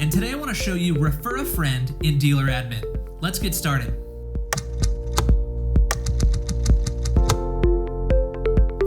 and today I want to show you Refer a Friend in Dealer Admin. Let's get started.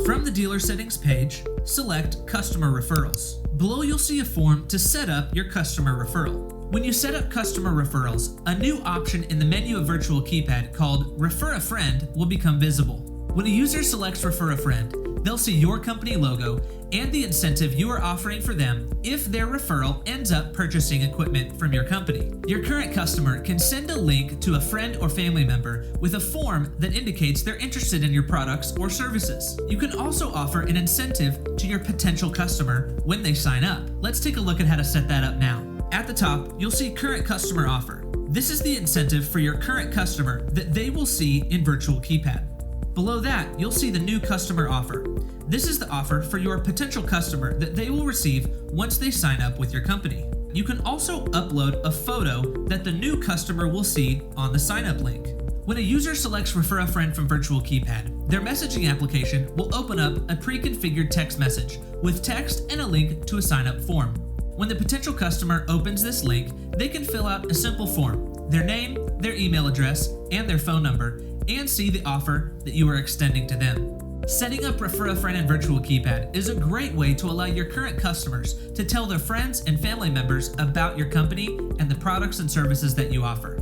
From the Dealer Settings page, select Customer Referrals. Below you'll see a form to set up your customer referral. When you set up customer referrals, a new option in the menu of Virtual Keypad called Refer a Friend will become visible. When a user selects Refer a Friend, they'll see your company logo and the incentive you are offering for them if their referral ends up purchasing equipment from your company. Your current customer can send a link to a friend or family member with a form that indicates they're interested in your products or services. You can also offer an incentive to your potential customer when they sign up. Let's take a look at how to set that up now. At the top, you'll see Current Customer Offer. This is the incentive for your current customer that they will see in Virtual Keypad. Below that, you'll see the New Customer Offer. This is the offer for your potential customer that they will receive once they sign up with your company. You can also upload a photo that the new customer will see on the sign-up link. When a user selects Refer a Friend from Virtual Keypad, their messaging application will open up a pre-configured text message with text and a link to a sign-up form. When the potential customer opens this link, they can fill out a simple form, their name, their email address, and their phone number, and see the offer that you are extending to them. Setting up Refer a Friend in Virtual Keypad is a great way to allow your current customers to tell their friends and family members about your company and the products and services that you offer.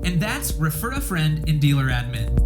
And that's Refer a Friend in Dealer Admin.